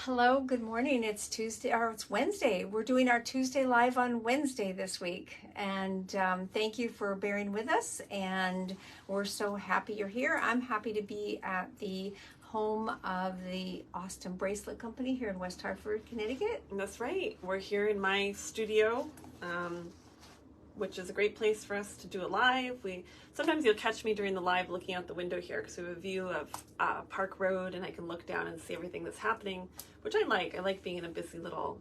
Hello, good morning. It's Tuesday, or it's Wednesday. We're doing our Tuesday Live on Wednesday this week. And thank you for bearing with us. And we're so happy you're here. I'm happy to be at the home of the Austin Bracelet Company here in West Hartford, Connecticut. That's right. We're here in my studio, which is a great place for us to do a live. Sometimes you'll catch me during the live looking out the window here because we have a view of Park Road and I can look down and see everything that's happening, which I like. I like being in a busy little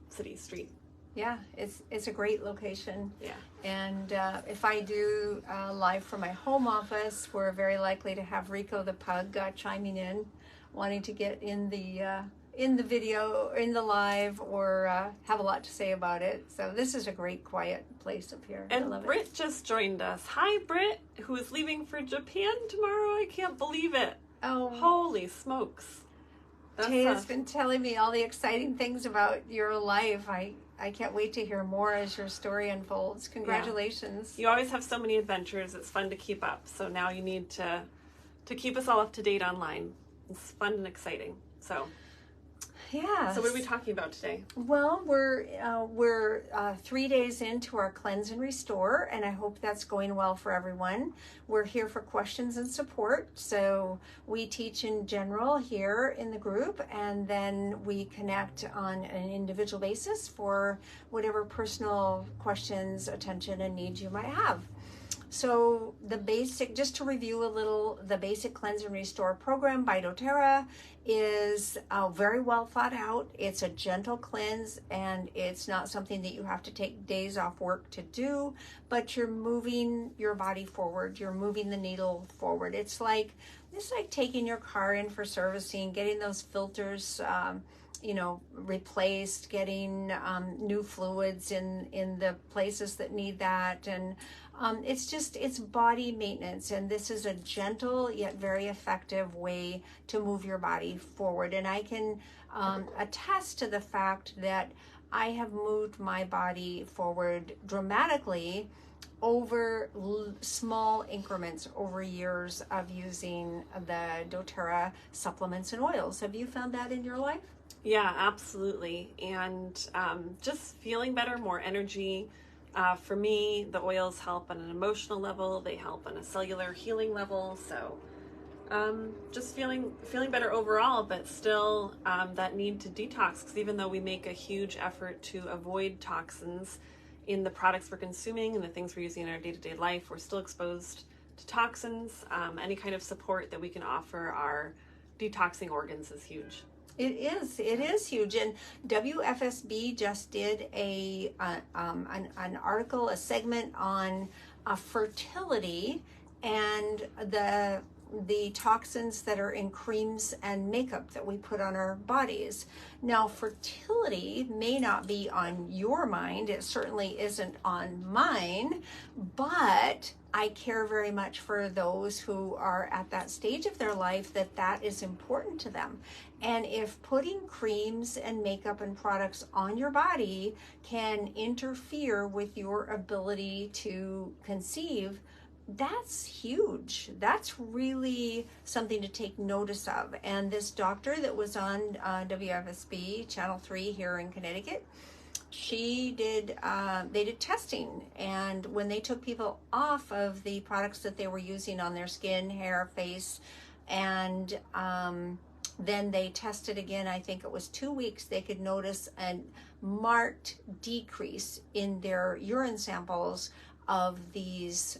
city street. Yeah, it's a great location. Yeah. And if I do live from my home office, we're very likely to have Rico the pug chiming in, wanting to get in the video, in the live, or have a lot to say about it. So this is a great quiet place up here. And I love Britt it. just joined us. Hi, Britt, who is leaving for Japan tomorrow. I can't believe it. Oh, Holy smokes. Taya's been telling me all the exciting things about your life. I can't wait to hear more as your story unfolds. Congratulations. You always have so many adventures. It's fun to keep up. So now you need to keep us all up to date online. It's fun and exciting. So yeah. So what are we talking about today? Well, we're 3 days into our cleanse and restore, and I hope that's going well for everyone. We're here for questions and support. So we teach in general here in the group, and then we connect on an individual basis for whatever personal questions, attention, and needs you might have. So just to review a little, the basic Cleanse and Restore program by doTERRA is very well thought out. It's a gentle cleanse, and it's not something that you have to take days off work to do, but you're moving your body forward. You're moving the needle forward. It's like taking your car in for servicing, getting those filters replaced, getting new fluids in the places that need that. And it's body maintenance. And this is a gentle yet very effective way to move your body forward. And I can attest to the fact that I have moved my body forward dramatically over small increments over years of using the doTERRA supplements and oils. Have you found that in your life? Yeah, absolutely. And just feeling better, more energy. For me, the oils help on an emotional level. They help on a cellular healing level. So just feeling better overall, but still that need to detox. Because even though we make a huge effort to avoid toxins in the products we're consuming and the things we're using in our day-to-day life, we're still exposed to toxins. Any kind of support that we can offer our detoxing organs is huge. It is huge. And WFSB just did an article, a segment on fertility and the toxins that are in creams and makeup that we put on our bodies. Now, fertility may not be on your mind. It certainly isn't on mine, but I care very much for those who are at that stage of their life that is important to them. And if putting creams and makeup and products on your body can interfere with your ability to conceive, that's huge. That's really something to take notice of. And this doctor that was on WFSB Channel 3 here in Connecticut, they did testing, and when they took people off of the products that they were using on their skin, hair, face, and then they tested again, I think it was 2 weeks, they could notice a marked decrease in their urine samples of these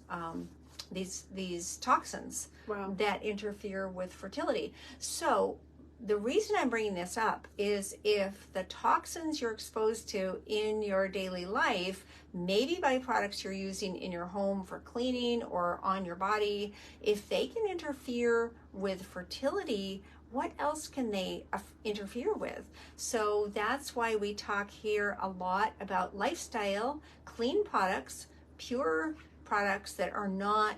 toxins. Wow. That interfere with fertility. So the reason I'm bringing this up is if the toxins you're exposed to in your daily life, maybe by products you're using in your home for cleaning or on your body, if they can interfere with fertility, what else can they interfere with? So that's why we talk here a lot about lifestyle, clean products, pure products that are not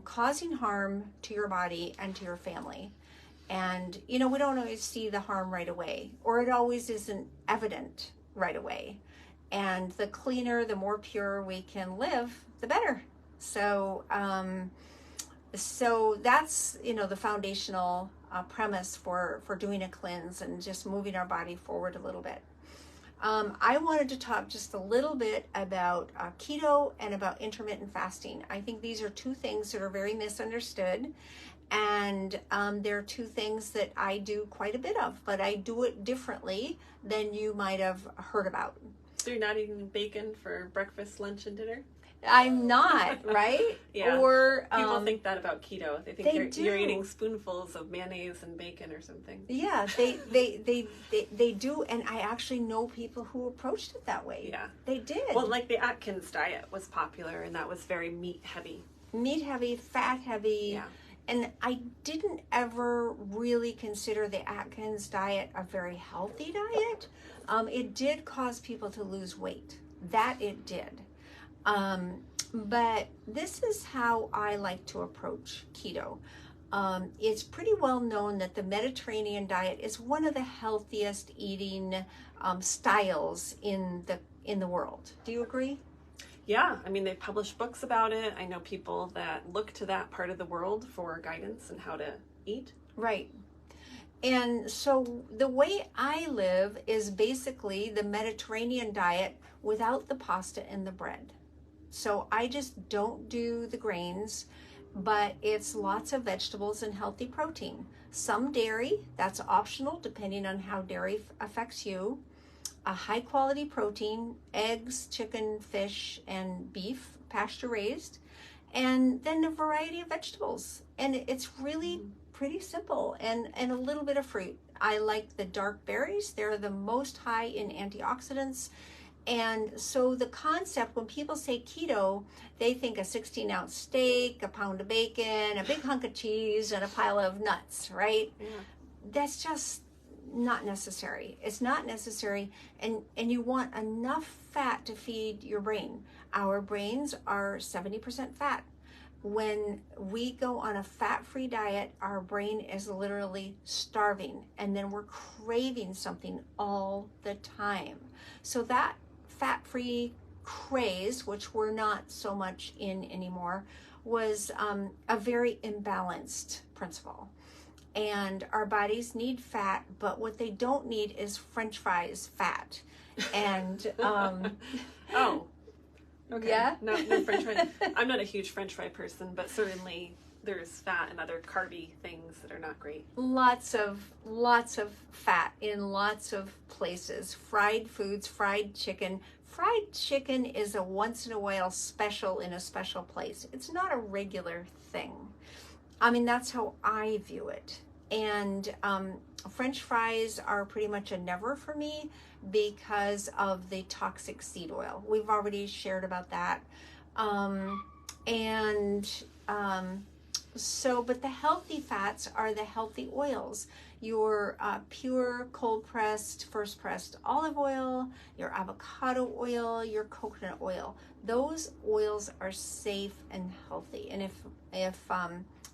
causing harm to your body and to your family. And, we don't always see the harm right away, or it always isn't evident right away. And the cleaner, the more pure we can live, the better. So that's, the foundational premise for doing a cleanse and just moving our body forward a little bit. I wanted to talk just a little bit about keto and about intermittent fasting. I think these are two things that are very misunderstood, and they're two things that I do quite a bit of, but I do it differently than you might have heard about. So you're not eating bacon for breakfast, lunch, and dinner? I'm not, right? Yeah. Or people think that about keto. They think you're eating spoonfuls of mayonnaise and bacon or something. Yeah, they do, and I actually know people who approached it that way. Yeah, they did. Well, like the Atkins diet was popular, and that was very meat heavy. Meat heavy, fat heavy. Yeah. And I didn't ever really consider the Atkins diet a very healthy diet. It did cause people to lose weight. That it did. But this is how I like to approach keto. It's pretty well known that the Mediterranean diet is one of the healthiest eating styles in the world. Do you agree? Yeah, I mean, they publish books about it. I know people that look to that part of the world for guidance and how to eat. Right. And so the way I live is basically the Mediterranean diet without the pasta and the bread. So I just don't do the grains, but it's lots of vegetables and healthy protein. Some dairy, that's optional depending on how dairy affects you. A high quality protein, eggs, chicken, fish, and beef, pasture raised, and then a variety of vegetables. And it's really pretty simple, and a little bit of fruit. I like the dark berries. They're the most high in antioxidants. And so the concept, when people say keto, they think a 16-ounce steak, a pound of bacon, a big hunk of cheese, and a pile of nuts, right? Yeah. That's just not necessary. It's not necessary, and you want enough fat to feed your brain. Our brains are 70% fat. When we go on a fat-free diet, our brain is literally starving, and then we're craving something all the time. So that fat-free craze, which we're not so much in anymore, was a very imbalanced principle. And our bodies need fat, but what they don't need is French fries fat. And oh, okay. Yeah. No French fries. I'm not a huge French fry person, but certainly there's fat and other carby things that are not great. Lots of fat in lots of places. Fried foods, fried chicken. Fried chicken is a once in a while special in a special place. It's not a regular thing. I mean, that's how I view it. And French fries are pretty much a never for me because of the toxic seed oil. We've already shared about that. So, but the healthy fats are the healthy oils. Your pure cold pressed, first pressed olive oil, your avocado oil, your coconut oil. Those oils are safe and healthy. And if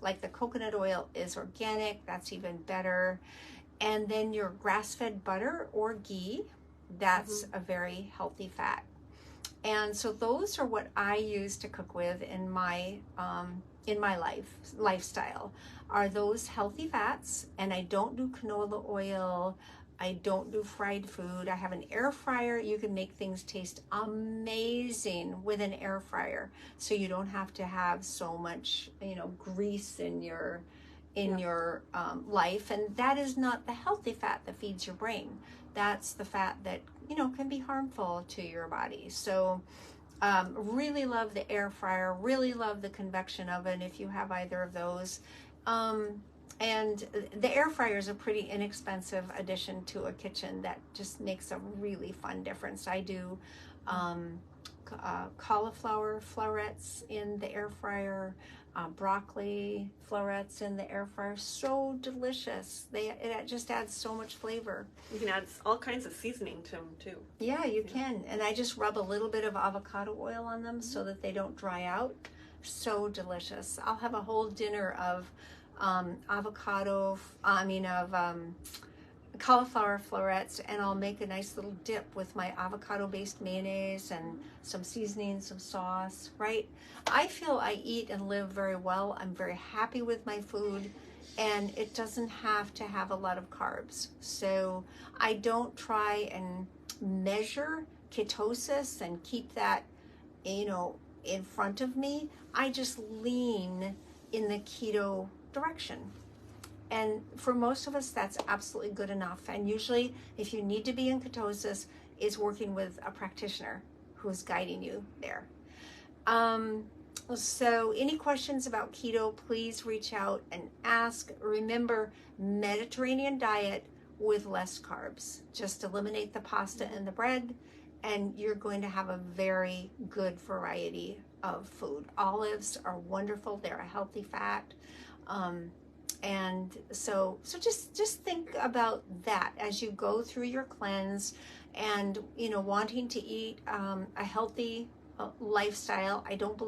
like the coconut oil is organic, that's even better. And then your grass-fed butter or ghee, that's a very healthy fat. And so those are what I use to cook with in my lifestyle, are those healthy fats. And I don't do canola oil. I don't do fried food. I have an air fryer. You can make things taste amazing with an air fryer. So you don't have to have so much, grease in your life. And that is not the healthy fat that feeds your brain. That's the fat that, can be harmful to your body. So really love the air fryer, really love the convection oven if you have either of those. And the air fryer is a pretty inexpensive addition to a kitchen that just makes a really fun difference. I do cauliflower florets in the air fryer, broccoli florets in the air fryer. So delicious. It just adds so much flavor. You can add all kinds of seasoning to them too. Yeah, you can. And I just rub a little bit of avocado oil on them so that they don't dry out. So delicious. I'll have a whole dinner of cauliflower florets, and I'll make a nice little dip with my avocado-based mayonnaise and some seasoning, some sauce, right? I feel I eat and live very well. I'm very happy with my food, and it doesn't have to have a lot of carbs. So I don't try and measure ketosis and keep that, in front of me. I just lean in the keto direction. And for most of us, that's absolutely good enough. And usually, if you need to be in ketosis, is working with a practitioner who's guiding you there. So any questions about keto, please reach out and ask. Remember, Mediterranean diet with less carbs. Just eliminate the pasta and the bread, and you're going to have a very good variety of food. Olives are wonderful. They're a healthy fat. And so just think about that as you go through your cleanse and, wanting to eat a healthy lifestyle. I don't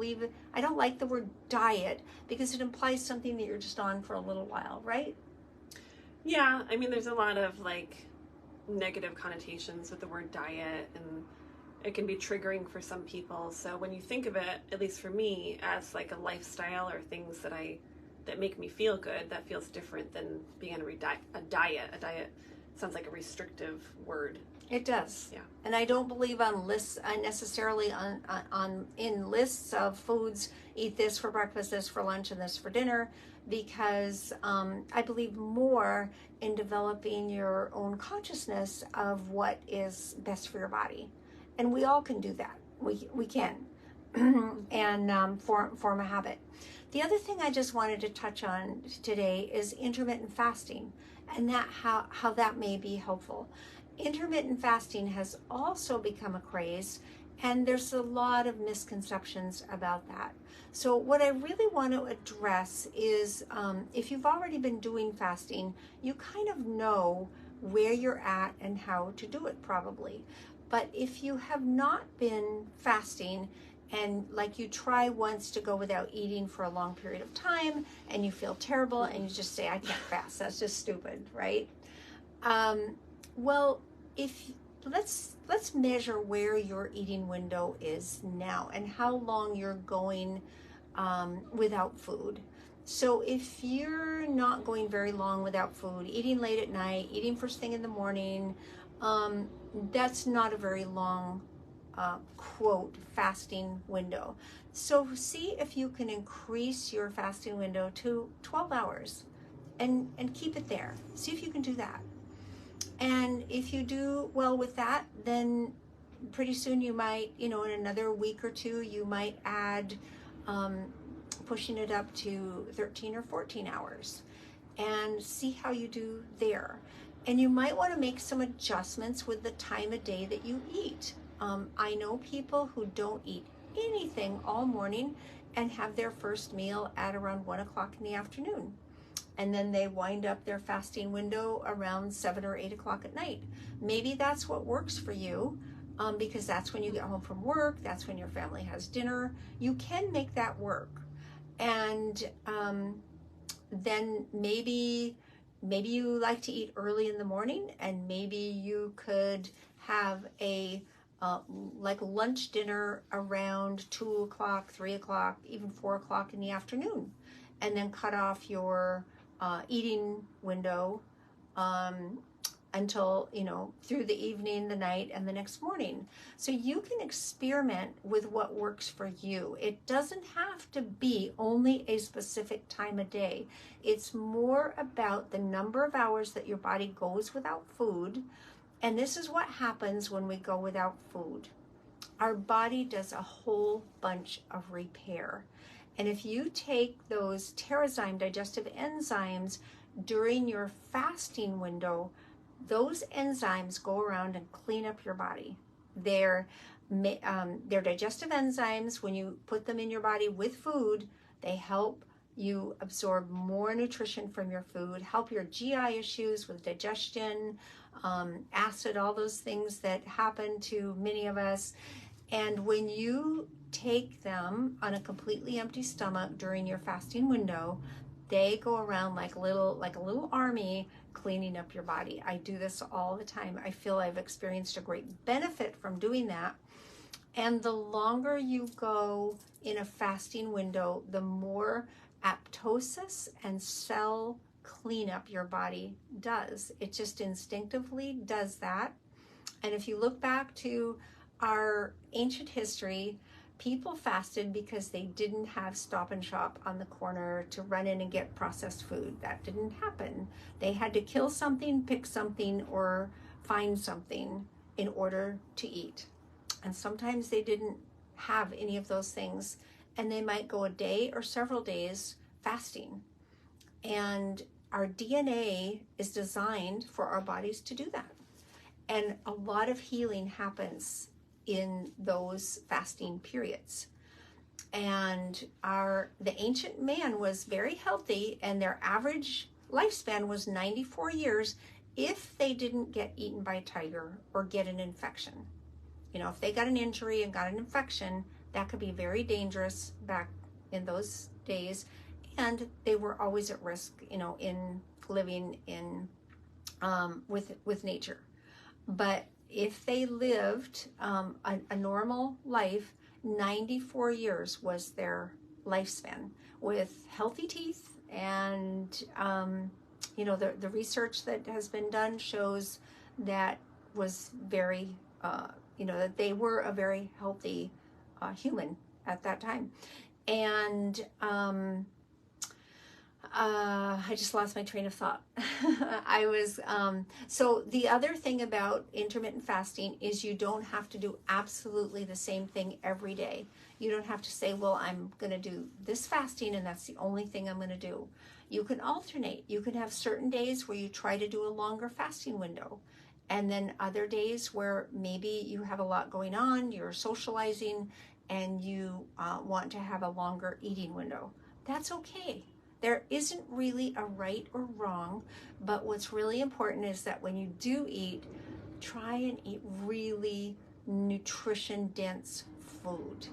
like the word diet because it implies something that you're just on for a little while, right? Yeah, I mean, there's a lot of negative connotations with the word diet, and it can be triggering for some people. So when you think of it, at least for me, as like a lifestyle or things that make me feel good, that feels different than being on a diet. A diet sounds like a restrictive word. It does. Yeah. And I don't believe on lists necessarily in lists of foods, eat this for breakfast, this for lunch, and this for dinner, because I believe more in developing your own consciousness of what is best for your body. And we all can do that. We can. And form a habit. The other thing I just wanted to touch on today is intermittent fasting, and how that may be helpful. Intermittent fasting has also become a craze, and there's a lot of misconceptions about that. So what I really want to address is if you've already been doing fasting, you kind of know where you're at and how to do it probably. But if you have not been fasting and you try once to go without eating for a long period of time and you feel terrible and you just say, I can't fast, that's just stupid, right? Well, let's measure where your eating window is now and how long you're going without food. So if you're not going very long without food, eating late at night, eating first thing in the morning, that's not a very long quote fasting window. So see if you can increase your fasting window to 12 hours and keep it there. See if you can do that. And if you do well with that, then pretty soon you might, in another week or two, you might add pushing it up to 13 or 14 hours and see how you do there. And you might want to make some adjustments with the time of day that you eat. I know people who don't eat anything all morning and have their first meal at around 1 o'clock in the afternoon. And then they wind up their fasting window around 7 or 8 o'clock at night. Maybe that's what works for you, because that's when you get home from work, that's when your family has dinner. You can make that work. And then maybe you like to eat early in the morning, and maybe you could have a lunch dinner around 2 o'clock, 3 o'clock, even 4 o'clock in the afternoon, and then cut off your eating window until, through the evening, the night, and the next morning. So you can experiment with what works for you. It doesn't have to be only a specific time of day. It's more about the number of hours that your body goes without food. And this is what happens when we go without food. Our body does a whole bunch of repair. And if you take those Terrazyme digestive enzymes during your fasting window, those enzymes go around and clean up your body. They're digestive enzymes. When you put them in your body with food, they help you absorb more nutrition from your food, help your GI issues with digestion, acid, all those things that happen to many of us. And when you take them on a completely empty stomach during your fasting window, they go around like a little army cleaning up your body. I do this all the time. I feel I've experienced a great benefit from doing that. And the longer you go in a fasting window, the more apoptosis and cell cleanup your body does. It just instinctively does that. And if you look back to our ancient history, people fasted because they didn't have Stop and Shop on the corner to run in and get processed food. That didn't happen. They had to kill something, pick something, or find something in order to eat. And sometimes they didn't have any of those things, and they might go a day or several days fasting. And our DNA is designed for our bodies to do that. And a lot of healing happens in those fasting periods. And the ancient man was very healthy, and their average lifespan was 94 years if they didn't get eaten by a tiger or get an infection. You know, if they got an injury and got an infection, that could be very dangerous back in those days. And they were always at risk, you know, in living in with nature. But if they lived a normal life, 94 years was their lifespan with healthy teeth. And, you know, the research that has been done shows that was very, you know, that they were a very healthy human at that time. And I just lost my train of thought. So the other thing about intermittent fasting is you don't have to do absolutely the same thing every day. You don't have to say, well, I'm going to do this fasting and that's the only thing I'm going to do. You can alternate. You can have certain days where you try to do a longer fasting window, and then other days where maybe you have a lot going on, you're socializing, and you want to have a longer eating window. That's okay. There isn't really a right or wrong, but what's really important is that when you do eat, try and eat really nutrition-dense food.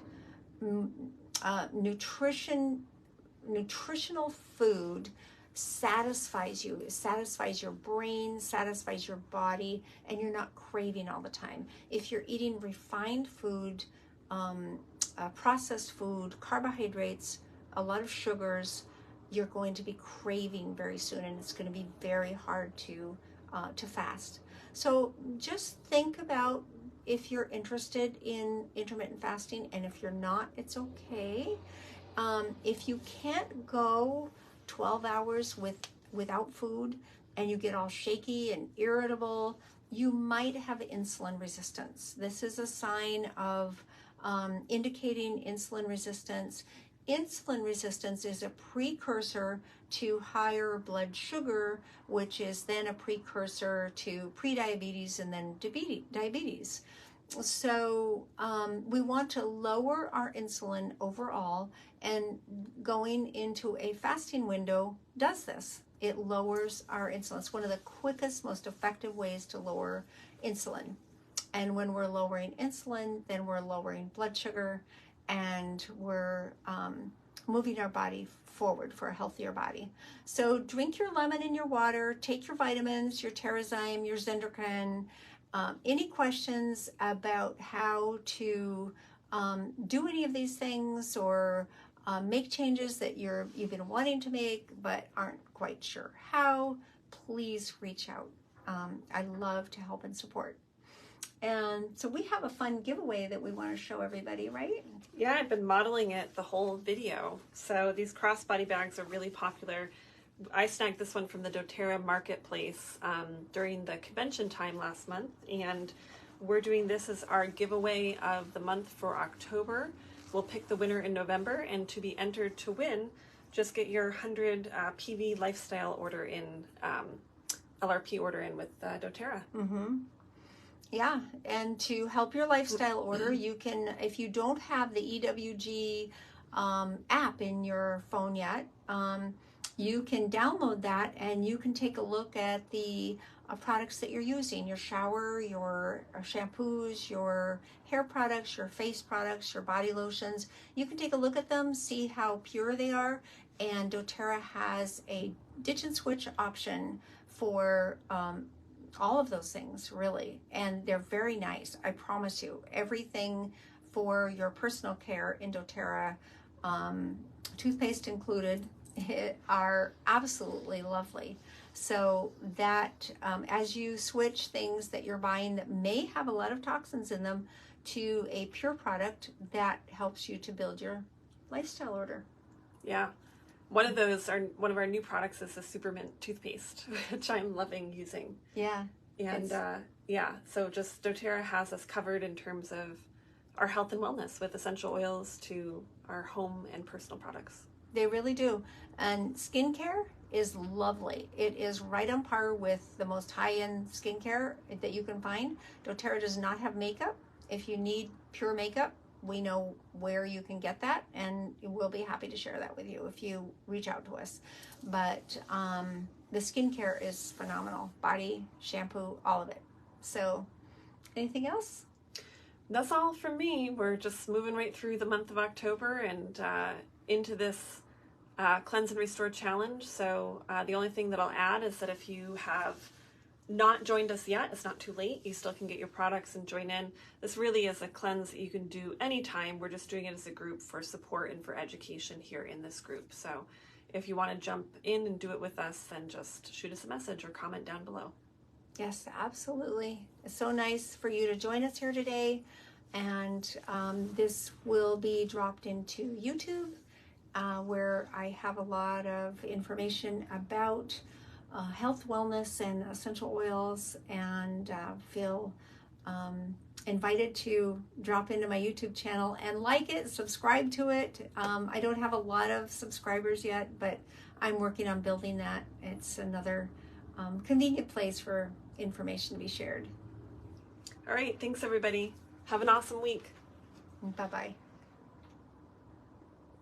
Nutritional food satisfies you. It satisfies your brain, satisfies your body, and you're not craving all the time. If you're eating refined food, processed food, carbohydrates, a lot of sugars, you're going to be craving very soon, and it's going to be very hard to fast. So just think about if you're interested in intermittent fasting, and if you're not, it's okay. If you can't go 12 hours without food and you get all shaky and irritable, you might have insulin resistance. This is a sign of indicating insulin resistance. Insulin resistance is a precursor to higher blood sugar, which is then a precursor to prediabetes and then diabetes. So we want to lower our insulin overall, and going into a fasting window does this. It lowers our insulin. It's one of the quickest, most effective ways to lower insulin. And when we're lowering insulin, then we're lowering blood sugar, and we're moving our body forward for a healthier body. So drink your lemon in your water, take your vitamins, your Terrazyme, your Zendercan. Any questions about how to do any of these things, or make changes that you've been wanting to make but aren't quite sure how, please reach out. I'd love to help and support. And so we have a fun giveaway that we want to show everybody, right? Yeah, I've been modeling it the whole video. So these crossbody bags are really popular. I snagged this one from the doTERRA marketplace during the convention time last month, and we're doing this as our giveaway of the month for October. We'll pick the winner in November, and to be entered to win, just get your 100 PV lifestyle order in, LRP order in with doTERRA. Mm-hmm. Yeah, and to help your lifestyle order, you can, if you don't have the EWG app in your phone yet, you can download that, and you can take a look at the products that you're using, your shower, your shampoos, your hair products, your face products, your body lotions. You can take a look at them, see how pure they are, and doTERRA has a ditch and switch option for all of those things, really, and they're very nice. I promise you, everything for your personal care in doTERRA, toothpaste included, are absolutely lovely. So that as you switch things that you're buying that may have a lot of toxins in them to a pure product, that helps you to build your lifestyle order. Yeah. One of our new products is the Supermint toothpaste, which I'm loving using. Yeah. And so just doTERRA has us covered in terms of our health and wellness, with essential oils to our home and personal products. They really do. And skincare is lovely. It is right on par with the most high-end skincare that you can find. doTERRA does not have makeup. If you need pure makeup, we know where you can get that, and we'll be happy to share that with you if you reach out to us. But the skincare is phenomenal. Body, shampoo, all of it. So anything else? That's all from me. We're just moving right through the month of October and into this Cleanse and Restore Challenge. So the only thing that I'll add is that if you have not joined us yet, it's not too late. You still can get your products and join in. This really is a cleanse that you can do anytime. We're just doing it as a group for support and for education here in this group. So if you want to jump in and do it with us, then just shoot us a message or comment down below. Yes, absolutely. It's so nice for you to join us here today. And this will be dropped into YouTube, where I have a lot of information about health, wellness, and essential oils, and feel invited to drop into my YouTube channel and like it, subscribe to it. I don't have a lot of subscribers yet, but I'm working on building that. It's another convenient place for information to be shared. All right. Thanks, everybody. Have an awesome week. Bye-bye.